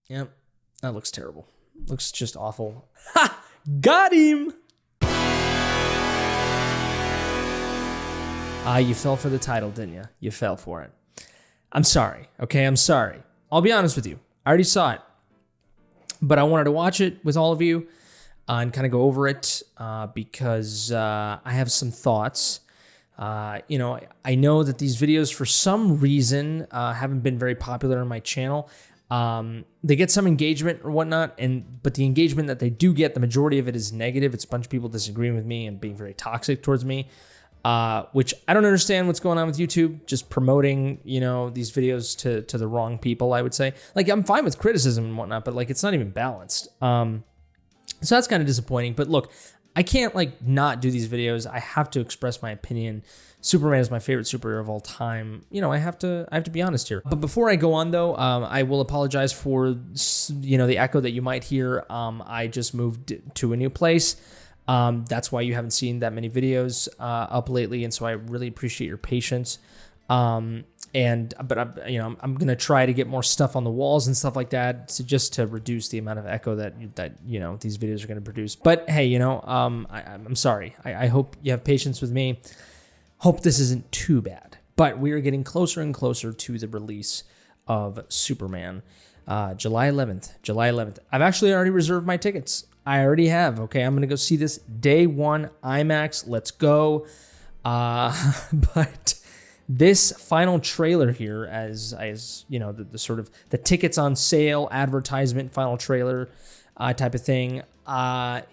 Yep, that looks terrible. Looks just awful. Ha! Got him! You fell for the title, didn't you? You fell for it. I'm sorry, okay? I'm sorry. I'll be honest with you. I already saw it. But I wanted to watch it with all of you and kind of go over it because I have some thoughts. I know that these videos, for some reason, haven't been very popular on my channel. They get some engagement or whatnot, but the engagement that they do get, the majority of it is negative. It's a bunch of people disagreeing with me and being very toxic towards me, which I don't understand what's going on with YouTube, just promoting, these videos to the wrong people, I would say. Like, I'm fine with criticism and whatnot, but like, it's not even balanced. So that's kind of disappointing. But look, I can't not do these videos. I have to express my opinion. Superman is my favorite superhero of all time. I have to be honest here. But before I go on though, I will apologize for, the echo that you might hear. I just moved to a new place. That's why you haven't seen that many videos up lately. And so I really appreciate your patience. But I'm going to try to get more stuff on the walls and stuff like that just to reduce the amount of echo that these videos are going to produce. But hey, I'm sorry. I hope you have patience with me. Hope this isn't too bad. But we are getting closer and closer to the release of Superman, July 11th. I've actually already reserved my tickets. I already have. Okay, I'm going to go see this day one IMAX. Let's go. But this final trailer here, as the sort of the tickets on sale advertisement final trailer type of thing,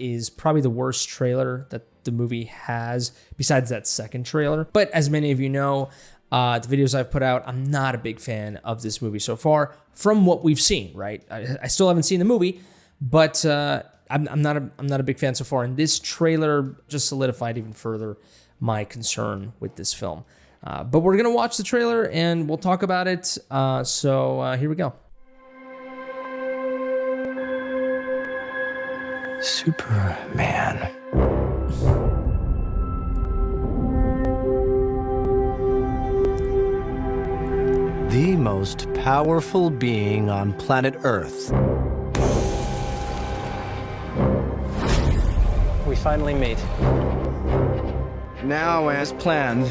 is probably the worst trailer that the movie has besides that second trailer. But as many of you know, the videos I've put out, I'm not a big fan of this movie so far from what we've seen, right? I still haven't seen the movie, but I'm not a big fan so far. And this trailer just solidified even further my concern with this film. But we're going to watch the trailer and we'll talk about it. So here we go. Superman. The most powerful being on planet Earth. We finally meet. Now, as planned,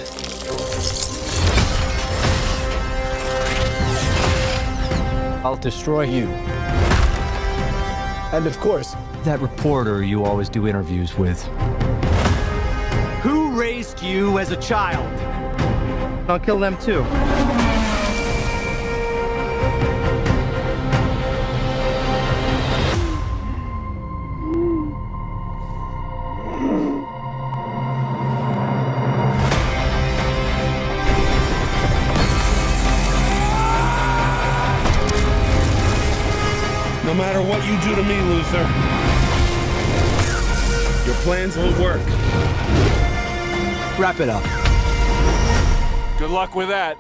I'll destroy you. And of course, that reporter you always do interviews with. Who raised you as a child? I'll kill them too. No matter what you do to me, Luthor, your plans won't work. Wrap it up. Good luck with that.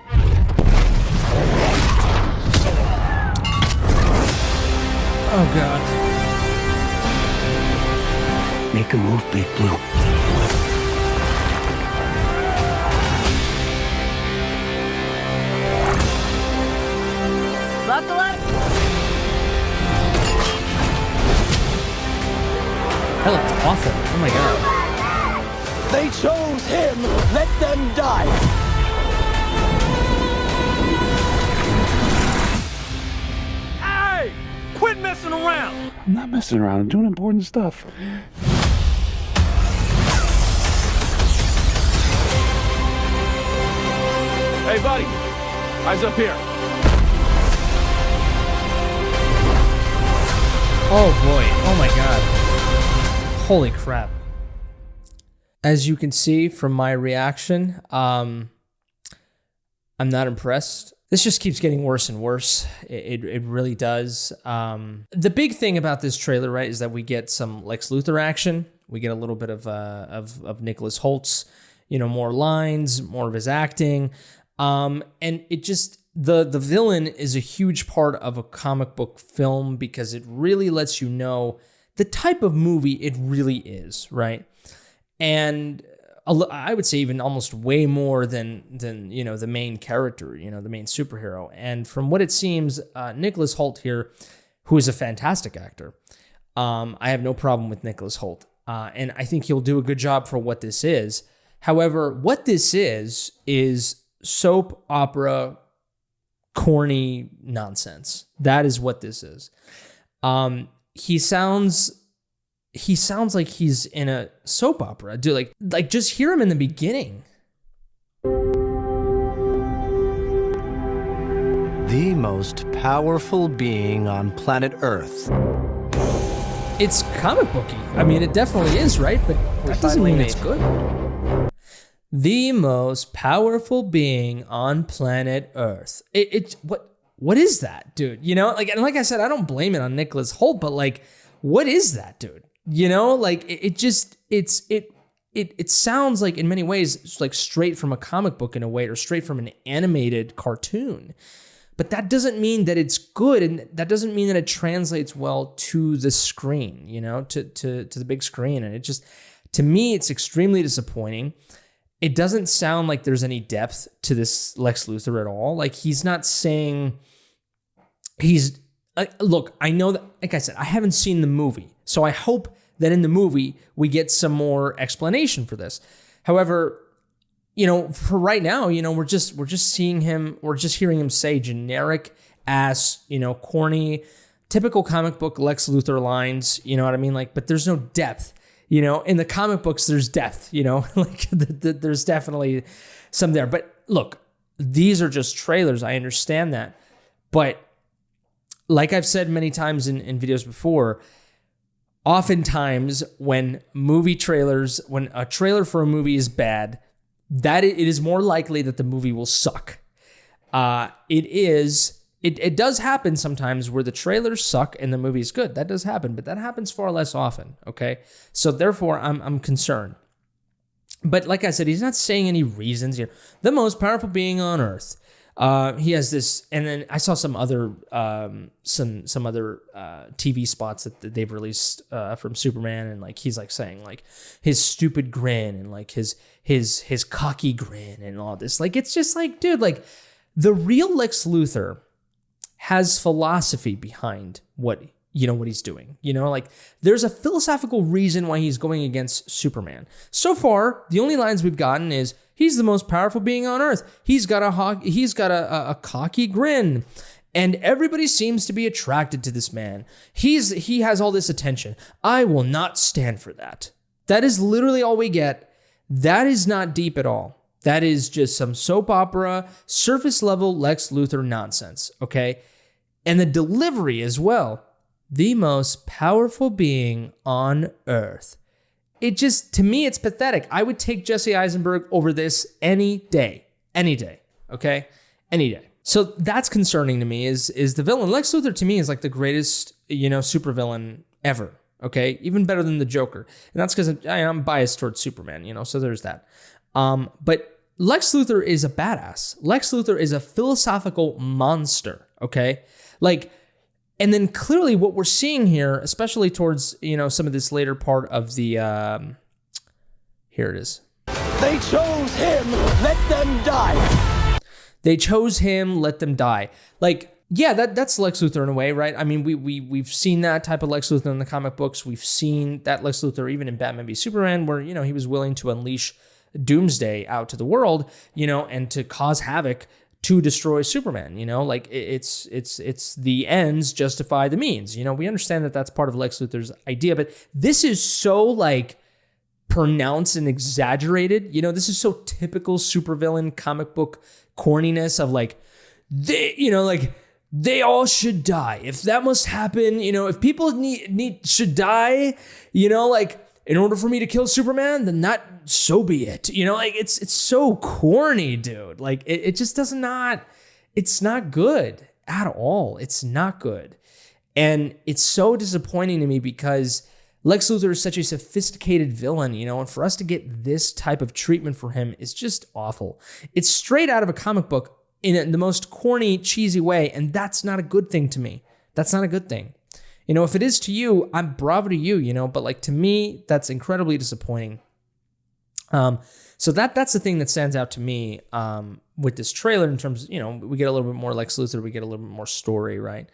Oh, God. Make a move, Big Blue. That looked awful. Oh, my God. They chose him. Let them die. Hey! Quit messing around! I'm not messing around. I'm doing important stuff. Hey, buddy. Eyes up here. Oh, boy. Oh, my God. Holy crap. As you can see from my reaction, I'm not impressed. This just keeps getting worse and worse. It really does. The big thing about this trailer, right, is that we get some Lex Luthor action. We get a little bit of Nicholas Holt's, more lines, more of his acting. And it just, the villain is a huge part of a comic book film because it really lets you know the type of movie it really is, right? And I would say even almost way more than the main character, the main superhero. And from what it seems, Nicholas Hoult here who is a fantastic actor. I have no problem with Nicholas Hoult. And I think he'll do a good job for what this is. However, what this is soap opera, corny nonsense. That is what this is. He sounds like he's in a soap opera. Dude, like just hear him in the beginning. The most powerful being on planet Earth. It's comic booky. I mean, it definitely is, right? But that doesn't mean it's good. The most powerful being on planet Earth. What is that, dude? You know, and like I said, I don't blame it on Nicholas Hoult, but like, what is that, dude? You know, like it sounds like in many ways it's like straight from a comic book in a way, or straight from an animated cartoon. But that doesn't mean that it's good, and that doesn't mean that it translates well to the screen, you know, to the big screen. And it just, to me, it's extremely disappointing. It doesn't sound like there's any depth to this Lex Luthor at all. Like, he's not saying look, I know that, like I said, I haven't seen the movie, so I hope that in the movie we get some more explanation for this. However, you know, for right now, you know, we're just hearing him say generic ass, you know, corny, typical comic book Lex Luthor lines, you know what I mean? Like, but there's no depth, you know. In the comic books, there's depth, you know, like there's definitely some there. But look, these are just trailers. I understand that. But like I've said many times in videos before, oftentimes when a trailer for a movie is bad, that it is more likely that the movie will suck. It does happen sometimes where the trailers suck and the movie is good. That does happen, but that happens far less often. Okay, so therefore I'm concerned. But like I said, he's not saying any reasons. You know, the most powerful being on Earth. He has this, and then I saw some other TV spots that they've released from Superman, and like he's like saying like his stupid grin and like his cocky grin and all this. Like, it's just like, dude, like the real Lex Luthor has philosophy behind what he's doing. You know, like there's a philosophical reason why he's going against Superman. So far, the only lines we've gotten is, he's the most powerful being on Earth. He's got a cocky grin, and everybody seems to be attracted to this man. He has all this attention. I will not stand for that. That is literally all we get. That is not deep at all. That is just some soap opera, surface level Lex Luthor nonsense. Okay, and the delivery as well. The most powerful being on Earth. It just, to me, it's pathetic. I would take Jesse Eisenberg over this any day, okay? Any day. So that's concerning to me is the villain. Lex Luthor to me is like the greatest, you know, supervillain ever, okay? Even better than the Joker. And that's because I'm biased towards Superman, you know, so there's that. But Lex Luthor is a badass. Lex Luthor is a philosophical monster, okay? Like, and then clearly what we're seeing here, especially towards, you know, some of this later part of the, here it is. They chose him, let them die. They chose him, let them die. Like, yeah, that's Lex Luthor in a way, right? I mean, we've seen that type of Lex Luthor in the comic books. We've seen that Lex Luthor even in Batman v Superman, where, you know, he was willing to unleash Doomsday out to the world, you know, and to cause havoc to destroy Superman, you know, like it's the ends justify the means. You know, we understand that that's part of Lex Luthor's idea, but this is so like pronounced and exaggerated. You know, this is so typical supervillain comic book corniness of like, they all should die. If that must happen, you know, if people should die, you know, like, in order for me to kill Superman, then that, so be it. You know, like it's so corny, dude. Like it just it's not good at all. It's not good. And it's so disappointing to me because Lex Luthor is such a sophisticated villain, you know, and for us to get this type of treatment for him is just awful. It's straight out of a comic book in the most corny, cheesy way, and that's not a good thing to me. That's not a good thing. You know, if it is to you, I'm bravo to you, you know, but like to me, that's incredibly disappointing. So that's the thing that stands out to me with this trailer in terms, you know, we get a little bit more Lex Luthor, we get a little bit more story, right?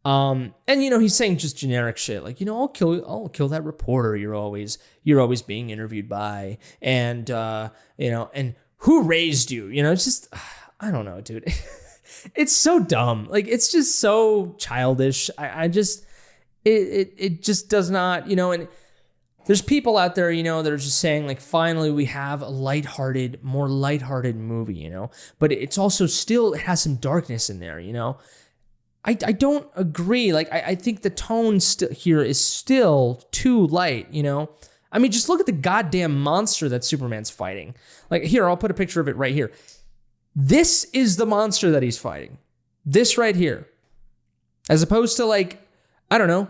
And he's saying just generic shit like, I'll kill that reporter you're always being interviewed by, and and who raised you? It's just, I don't know, dude. It's so dumb. Like, it's just so childish. It just does not, and there's people out there, that are just saying like, finally we have a more lighthearted movie, but it's also still, it has some darkness in there, I don't agree. Like, I think the tone here is still too light, I mean, just look at the goddamn monster that Superman's fighting. Like, here, I'll put a picture of it right here. This is the monster that he's fighting. This right here. As opposed to, like, I don't know,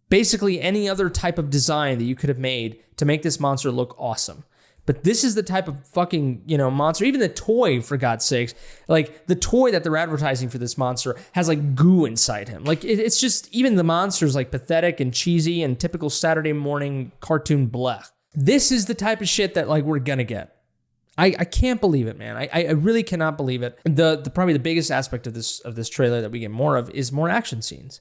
basically any other type of design that you could have made to make this monster look awesome. But this is the type of fucking, monster. Even the toy, for God's sakes, like the toy that they're advertising for this monster has like goo inside him. Like it's just, even the monster's like pathetic and cheesy and typical Saturday morning cartoon blech. This is the type of shit that like we're gonna get. I can't believe it, man. I really cannot believe it. The probably the biggest aspect of this trailer that we get more of is more action scenes.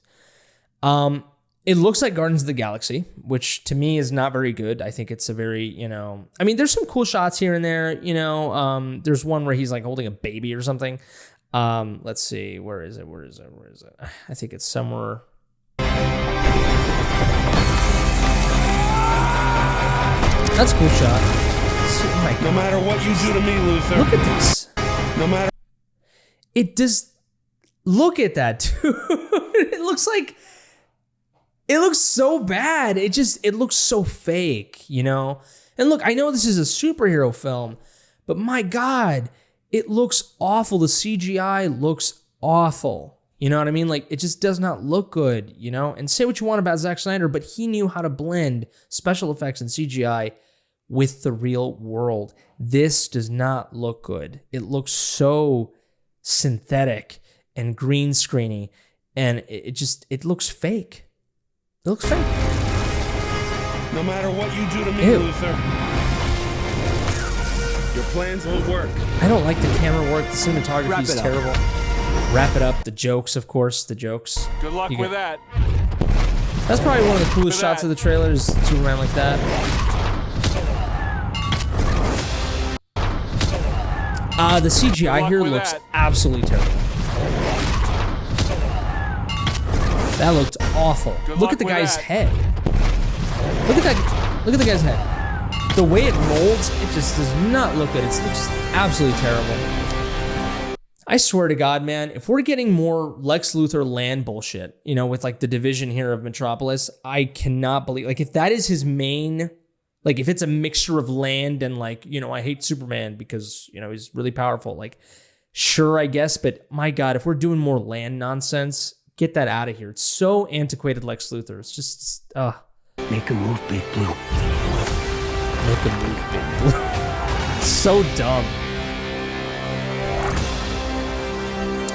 It looks like Guardians of the Galaxy, which to me is not very good. I think it's a very, I mean, there's some cool shots here and there, there's one where he's like holding a baby or something. Let's see, where is it? I think it's somewhere. That's a cool shot. Oh my God. No matter what you do to me, Luthor. Look at this. No matter. It does. Look at that, dude. It looks so bad. It looks so fake, And look, I know this is a superhero film, but my God, it looks awful. The CGI looks awful. You know what I mean? Like, it just does not look good, And say what you want about Zack Snyder, but he knew how to blend special effects and CGI with the real world. This does not look good. It looks so synthetic and green screeny, and it looks fake. It looks fake. No matter what you do to me, Ew. Luthor. Your plans won't work. I don't like the camera work. The cinematography is terrible. Wrap it up. The jokes, of course. The jokes. Good luck with that. That's probably one of the coolest shots of the trailer is Superman like that. The CGI here looks absolutely terrible. That looked awful. Look at the guy's head. Look at that. Look at the guy's head. The way it molds, it just does not look good. It's just absolutely terrible. I swear to God, man, if we're getting more Lex Luthor land bullshit, with like the division here of Metropolis, I cannot believe, like, if that is his main, like, if it's a mixture of land and like, I hate Superman because, he's really powerful. Like, sure, I guess, but my God, if we're doing more land nonsense, get that out of here. It's so antiquated, Lex Luthor. It's just, Make a move, Big Blue. Make a move, Big Blue. So dumb.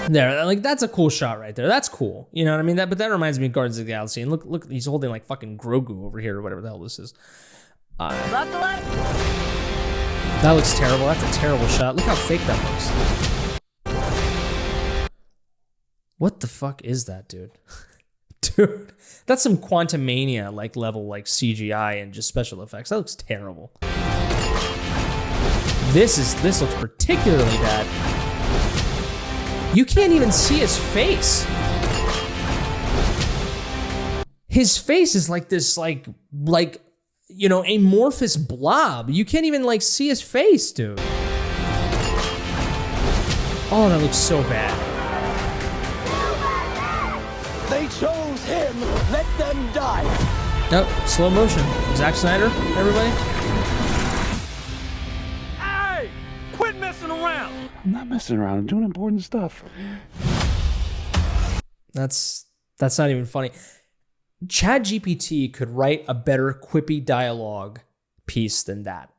There, like, that's a cool shot right there. That's cool. You know what I mean? But that reminds me of Guardians of the Galaxy. And look, he's holding like fucking Grogu over here or whatever the hell this is. That looks terrible. That's a terrible shot. Look how fake that looks. What the fuck is that, dude? Dude, that's some Quantumania like level like CGI and just special effects. That looks terrible. This looks particularly bad. You can't even see his face. His face is like this like amorphous blob. You can't even like see his face, dude. Oh, that looks so bad. They chose him. Let them die. Oh, slow motion. Zack Snyder, everybody. Hey! Quit messing around! I'm not messing around. I'm doing important stuff. That's not even funny. ChatGPT could write a better quippy dialogue piece than that.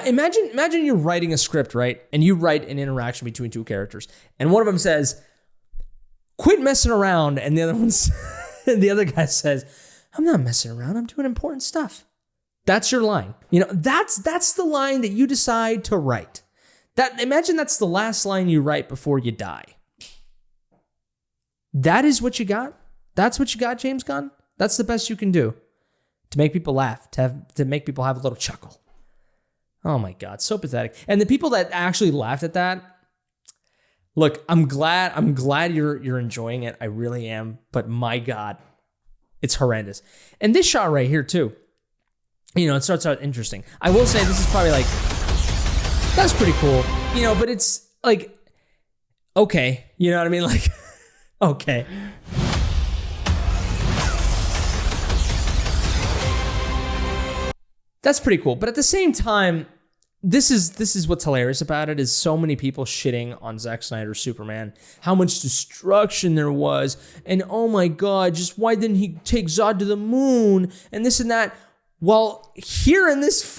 Imagine you're writing a script, right? And you write an interaction between two characters, and one of them says, "Quit messing around," and the other guy says, "I'm not messing around. I'm doing important stuff." That's your line. That's the line that you decide to write. Imagine that's the last line you write before you die. That is what you got? That's what you got, James Gunn? That's the best you can do to make people laugh, to make people have a little chuckle. Oh my God, so pathetic. And the people that actually laughed at that, look, I'm glad you're enjoying it. I really am. But my God, it's horrendous. And this shot right here too, it starts out interesting. I will say this is probably like, that's pretty cool, but it's like, okay, you know what I mean? Like, okay. That's pretty cool. But at the same time, this is what's hilarious about it, is so many people shitting on Zack Snyder's Superman, how much destruction there was, and oh my God, just why didn't he take Zod to the moon, and this and that. Well, here in this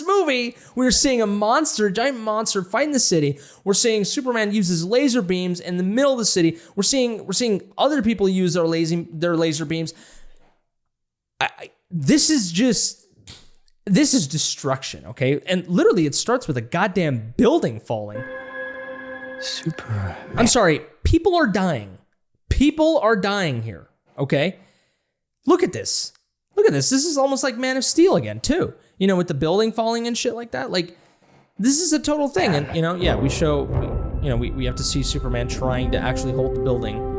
movie, we're seeing a giant monster fighting the city. We're seeing Superman uses laser beams in the middle of the city. We're seeing other people use their laser beams. This is destruction, okay? And literally, it starts with a goddamn building falling. I'm sorry, people are dying. People are dying here, okay? Look at this. This is almost like Man of Steel again, too. With the building falling and shit like that. Like, this is a total thing. And, we have to see Superman trying to actually hold the building.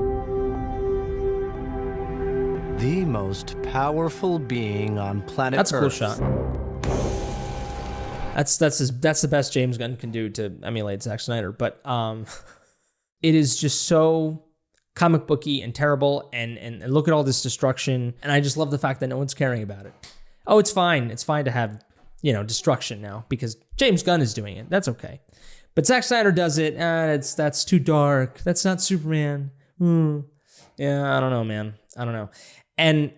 The most powerful being on planet Earth. That's a cool shot. That's the best James Gunn can do to emulate Zack Snyder. But it is just so comic booky and terrible, and look at all this destruction, and I just love the fact that no one's caring about it. Oh, it's fine to have destruction now because James Gunn is doing it. That's okay. But Zack Snyder does it. That's too dark. That's not Superman. Yeah, I don't know, man. I don't know. And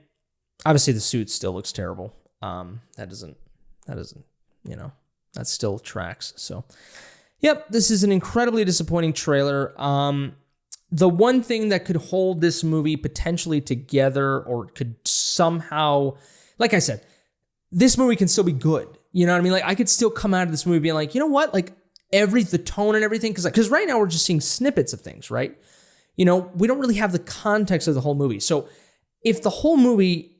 obviously the suit still looks terrible. That still tracks. So, yep, this is an incredibly disappointing trailer. The one thing that could hold this movie potentially together, or could somehow, like I said, this movie can still be good. You know what I mean? Like, I could still come out of this movie being like, you know what? Like, the tone and everything, because right now we're just seeing snippets of things, right? We don't really have the context of the whole movie. So if the whole movie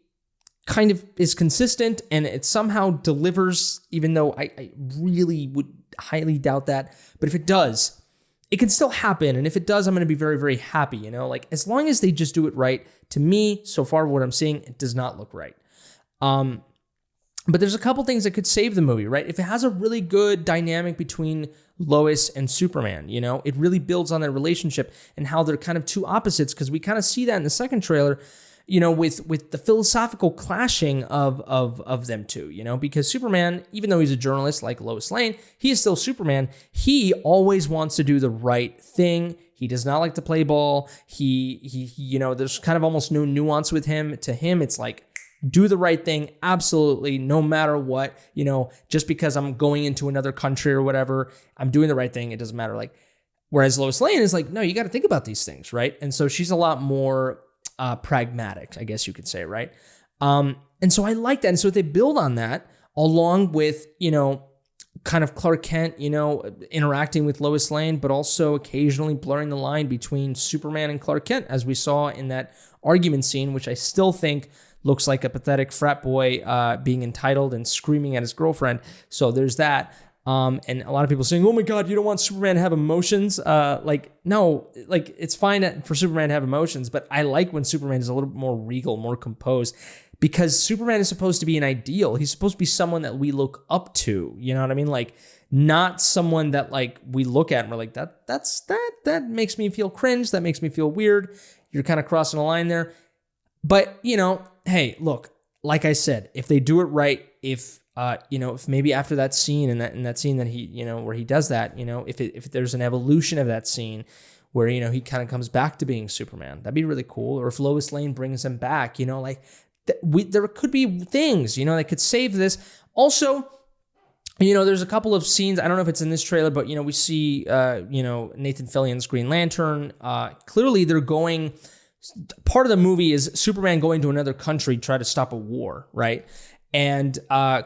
kind of is consistent and it somehow delivers, even though I really would highly doubt that, but if it does, it can still happen. And if it does, I'm going to be very, very happy. Like, as long as they just do it right, to me, so far what I'm seeing, it does not look right. But there's a couple things that could save the movie, right? If it has a really good dynamic between Lois and Superman, it really builds on their relationship and how they're kind of two opposites, because we kind of see that in the second trailer, with the philosophical clashing of them two, because Superman, even though he's a journalist like Lois Lane, he is still Superman. He always wants to do the right thing. He does not like to play ball. He there's kind of almost no nuance with him. To him, it's like, do the right thing, absolutely, no matter what, just because I'm going into another country or whatever, I'm doing the right thing, it doesn't matter. Like, whereas Lois Lane is like, no, you got to think about these things, right? And so she's a lot more pragmatic, I guess you could say, right? And so I like that. And so if they build on that, along with, kind of Clark Kent, interacting with Lois Lane, but also occasionally blurring the line between Superman and Clark Kent, as we saw in that argument scene, which I still think looks like a pathetic frat boy being entitled and screaming at his girlfriend. So there's that. And a lot of people saying, oh my God, you don't want Superman to have emotions? No, it's fine for Superman to have emotions, but I like when Superman is a little bit more regal, more composed, because Superman is supposed to be an ideal. He's supposed to be someone that we look up to. You know what I mean? Like, not someone that we look at and we're like, that makes me feel cringe. That makes me feel weird. You're kind of crossing a line there. But, hey, look, like I said, if they do it right, if maybe after that scene and that scene that he, where he does that, if there's an evolution of that scene where, he kind of comes back to being Superman, that'd be really cool. Or if Lois Lane brings him back, there could be things, that could save this. Also, there's a couple of scenes, I don't know if it's in this trailer, but, we see, Nathan Fillion's Green Lantern. Clearly they're going, part of the movie is Superman going to another country to try to stop a war, right? And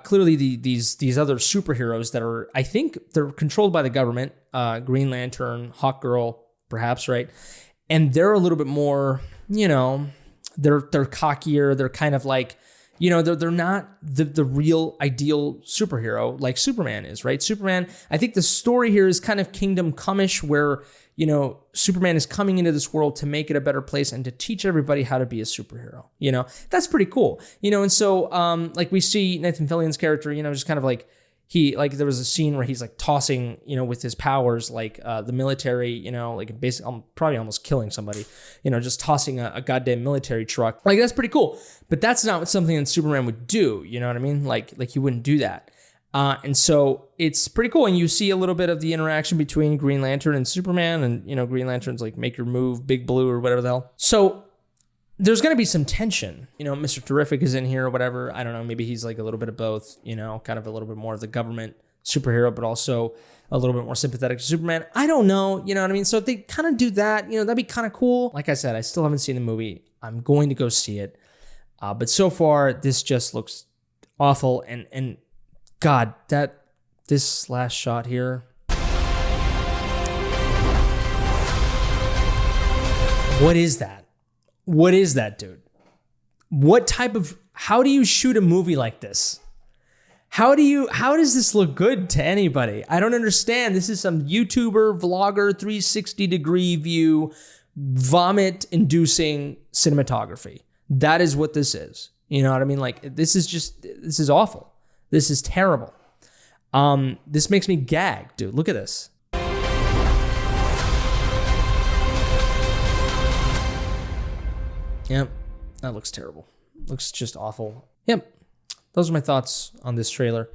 clearly these other superheroes that are, I think they're controlled by the government, Green Lantern, Hawkgirl, perhaps, right? and they're a little bit more, they're cockier. They're kind of like, they're not the real ideal superhero like Superman is, right? Superman, I think the story here is kind of Kingdom Come-ish, where, Superman is coming into this world to make it a better place and to teach everybody how to be a superhero. That's pretty cool. And so, like we see Nathan Fillion's character, just kind of like, there was a scene where he's like tossing, with his powers, like the military, like basically probably almost killing somebody, just tossing a goddamn military truck. Like, that's pretty cool. But that's not something that Superman would do. You know what I mean? Like he wouldn't do that. And so it's pretty cool. And you see a little bit of the interaction between Green Lantern and Superman, and, Green Lantern's like, make your move, Big Blue, or whatever the hell. So there's going to be some tension. Mr. Terrific is in here or whatever. I don't know. Maybe he's like a little bit of both, kind of a little bit more of the government superhero, but also a little bit more sympathetic to Superman. I don't know. You know what I mean? So if they kind of do that, that'd be kind of cool. Like I said, I still haven't seen the movie. I'm going to go see it. But so far, this just looks awful. And God, this last shot here. What is that? What is that, dude? How do you shoot a movie like this? How does this look good to anybody? I don't understand. This is some YouTuber, vlogger, 360-degree view, vomit-inducing cinematography. That is what this is. You know what I mean? Like, this is awful. This is terrible. This makes me gag, dude. Look at this. Yep, that looks terrible. Looks just awful. Yep, those are my thoughts on this trailer.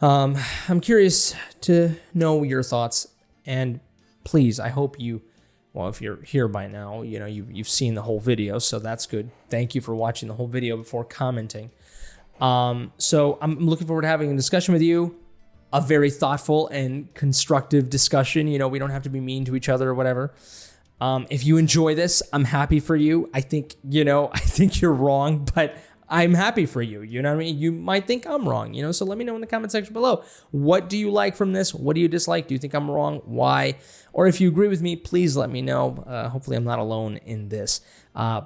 I'm curious to know your thoughts, and please, I hope if you're here by now, you've seen the whole video, so that's good. Thank you for watching the whole video before commenting. So I'm looking forward to having a discussion with you, a very thoughtful and constructive discussion. We don't have to be mean to each other or whatever. If you enjoy this, I'm happy for you. I think you're wrong, but I'm happy for you. You know what I mean? You might think I'm wrong, so let me know in the comment section below. What do you like from this? What do you dislike? Do you think I'm wrong? Why? Or if you agree with me, please let me know. Hopefully I'm not alone in this.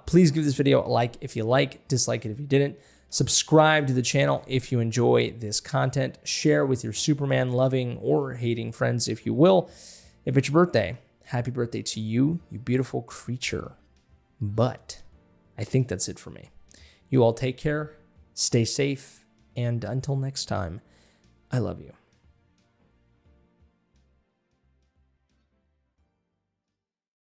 Please give this video a like if you like, dislike it if you didn't. Subscribe to the channel if you enjoy this content. Share with your Superman loving or hating friends if you will. If it's your birthday, happy birthday to you, you beautiful creature. But I think that's it for me. You all take care, stay safe, and until next time, I love you.